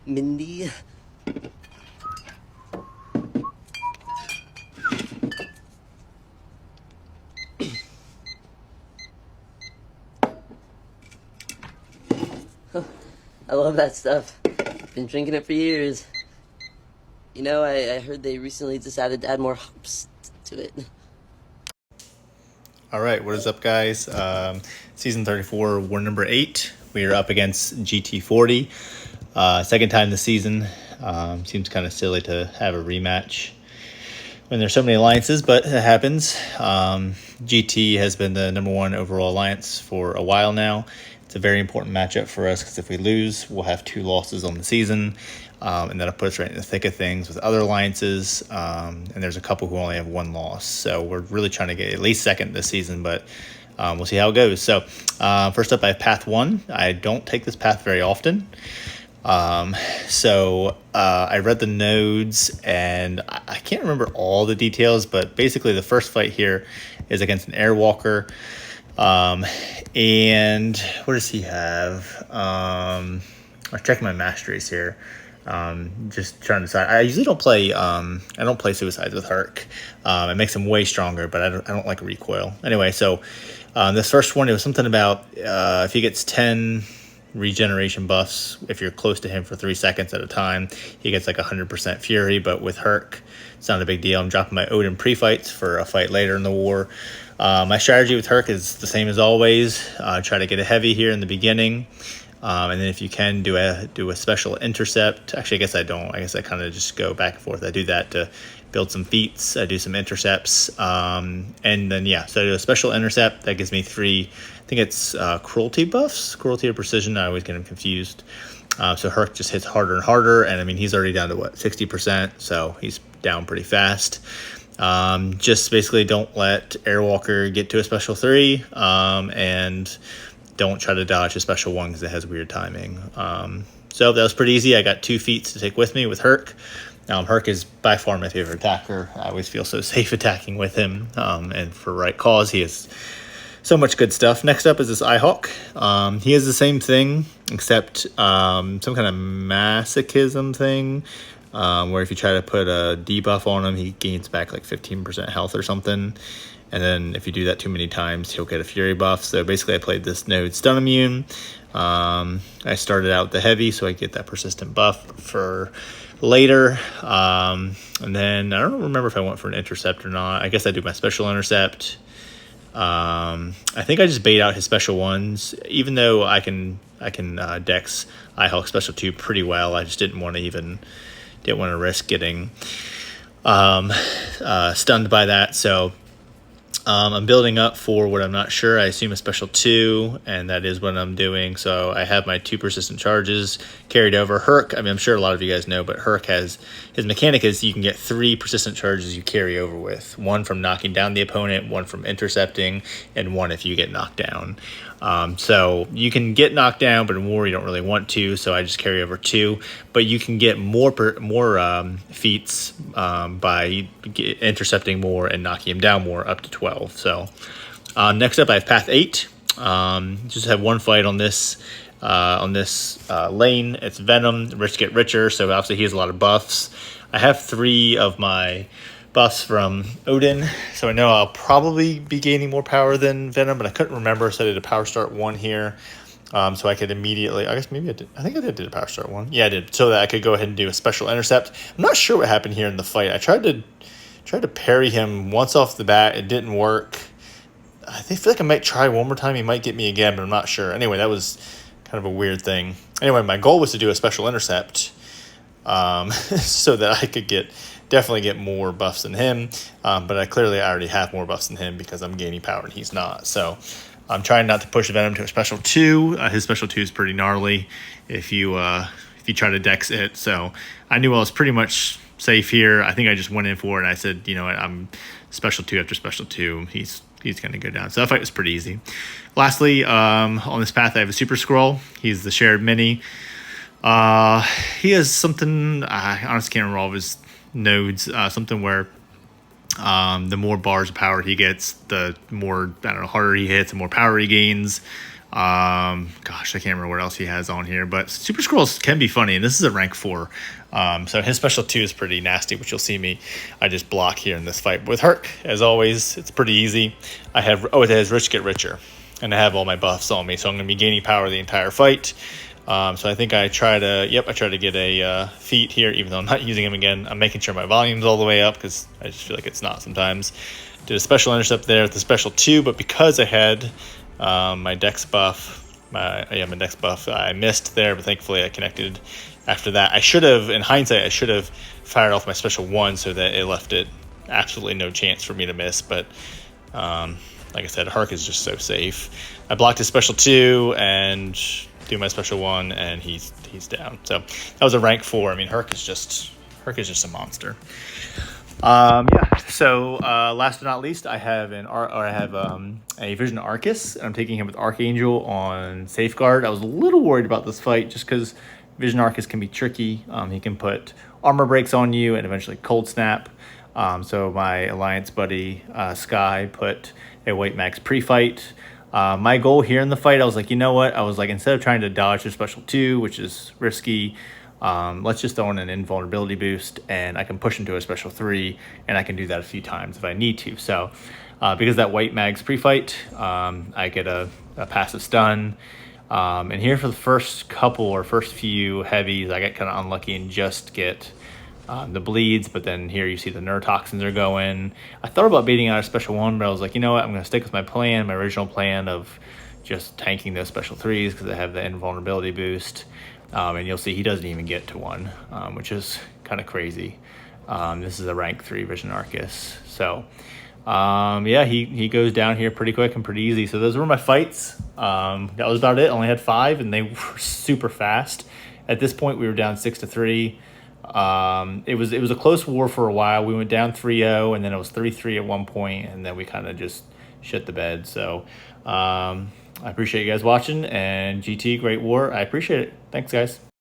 Mindy. I love that stuff. Been drinking it for years. You know, I heard they recently decided to add more hops to it. All right, what is up, guys? Season 34, war number 8. We are up against GT40. Second time this season. Seems kind of silly to have a rematch when there's so many alliances, but it happens. GT has been the #1 overall alliance for a while now. It's a very important matchup for us because if we lose, we'll have 2 losses on the season. And that'll put us right in the thick of things with other alliances. And there's a couple who only have 1 loss. So we're really trying to get at least second this season, but we'll see how it goes. So first up, I have path 1. I don't take this path very often. I read the nodes and I can't remember all the details, but basically the first fight here is against an Airwalker. And what does he have? I'm checking my masteries here. Just trying to decide. I usually don't play. I don't play suicides with Herc. It makes him way stronger, but I don't like recoil. Anyway, so this first one, it was something about if he gets 10 regeneration buffs, if you're close to him for 3 seconds at a time, he gets like 100% fury. But with Herc, it's not a big deal. I'm dropping my Odin pre-fights for a fight later in the war. My strategy with Herc is the same as always. Try to get a heavy here in the beginning. And then if you can do a special intercept. Actually, I guess I don't. I guess I kind of just go back and forth. I do that to build some feats. I do some intercepts. And then, yeah, so I do a special intercept. That gives me 3, I think it's cruelty buffs, cruelty or precision. I always get them confused. So Herc just hits harder and harder. And I mean, he's already down to 60%. So he's down pretty fast. Just basically don't let Airwalker get to a special 3. And don't try to dodge a special 1 because it has weird timing. So that was pretty easy. I got 2 feats to take with me with Herc. Herc is by far my favorite attacker. I always feel so safe attacking with him, and for right cause. He has so much good stuff. Next up is this Ihawk. He has the same thing, except some kind of masochism thing, where if you try to put a debuff on him, he gains back like 15% health or something. And then if you do that too many times, he'll get a fury buff. So basically I played this node stun immune. I started out the heavy so I get that persistent buff for later. And then I don't remember if I went for an intercept or not. I guess I do my special intercept. I think I just bait out his special 1s, even though I can dex Ihawk special 2 pretty well. I just didn't want to risk getting stunned by that. So I'm building up for what I'm not sure. I assume a special 2, and that is what I'm doing. So I have my 2 persistent charges carried over. Herc, I mean, I'm sure a lot of you guys know, but Herc has, his mechanic is you can get 3 persistent charges you carry over with. 1 from knocking down the opponent, 1 from intercepting, and 1 if you get knocked down. So you can get knocked down, but in war you don't really want to, so I just carry over 2. But you can get more feats by intercepting more and knocking him down more, up to 12. So next up I have path 8. Just have 1 fight on this lane. It's Venom, rich get richer, so obviously he has a lot of buffs. I have 3 of my buffs from Odin, so I know I'll probably be gaining more power than Venom, but I couldn't remember, so I did a power start 1 here, so I could immediately, I guess maybe I did, I think I did a power start 1, yeah I did, so that I could go ahead and do a special intercept. I'm not sure what happened here in the fight. I tried to parry him once off the bat. It didn't work. I feel like I might try one more time. He might get me again, but I'm not sure. Anyway, that was kind of a weird thing. Anyway, my goal was to do a special intercept, so that I could definitely get more buffs than him, but I already have more buffs than him because I'm gaining power and he's not. So I'm trying not to push Venom to a special 2. His special 2 is pretty gnarly if you try to dex it. So I knew I was pretty much safe here. I think I just went in for it and I said, you know what, I'm special 2 after special 2. He's going to go down. So that fight was pretty easy. Lastly, on this path I have a Super Scroll. He's the shared mini. He has something, I honestly can't remember all of his nodes, something where the more bars of power he gets, the more, I don't know, harder he hits, the more power he gains. Gosh, I can't remember what else he has on here, but Super Scrolls can be funny, and this is a rank 4. So his special 2 is pretty nasty, which you'll see me. I just block here in this fight. But with Herc, as always, it's pretty easy. I have, it has Rich Get Richer, and I have all my buffs on me, so I'm going to be gaining power the entire fight. So I think I try to get a feat here, even though I'm not using him again. I'm making sure my volume's all the way up, because I just feel like it's not sometimes. Did a special intercept there with the special 2, but because I had my dex buff, I missed there, but thankfully I connected after that. I should have, in hindsight, I should have fired off my special 1 so that it left it absolutely no chance for me to miss, but like I said, Hark is just so safe. I blocked his special 2 and do my special 1, and he's down. So that was a rank 4. I mean, Herc is just a monster. So last but not least, I have a Vision Arcus, and I'm taking him with Archangel on Safeguard. I was a little worried about this fight just because Vision Arcus can be tricky. He can put armor breaks on you and eventually cold snap. So my alliance buddy Sky put a White Max pre-fight. My goal here in the fight, I was like, you know what? I was like, instead of trying to dodge the special 2, which is risky, let's just throw in an invulnerability boost, and I can push into a special 3, and I can do that a few times if I need to. So because that White Mag's pre-fight, I get a passive stun. And here for the first few heavies, I get kind of unlucky and just get the bleeds, but then here you see the neurotoxins are going. I thought about baiting out a special 1, but I was like, you know what? I'm going to stick with my original plan of just tanking those special 3s because I have the invulnerability boost. And you'll see he doesn't even get to 1, which is kind of crazy. This is a rank 3 Vision Arcus. So he goes down here pretty quick and pretty easy. So those were my fights. That was about it. I only had 5, and they were super fast. At this point, we were down 6-3. It was a close war for a while. We went down 3-0, and then it was 3-3 at one point, and then we kind of just shit the bed. So I appreciate you guys watching, and GT, great war. I appreciate it. Thanks, guys.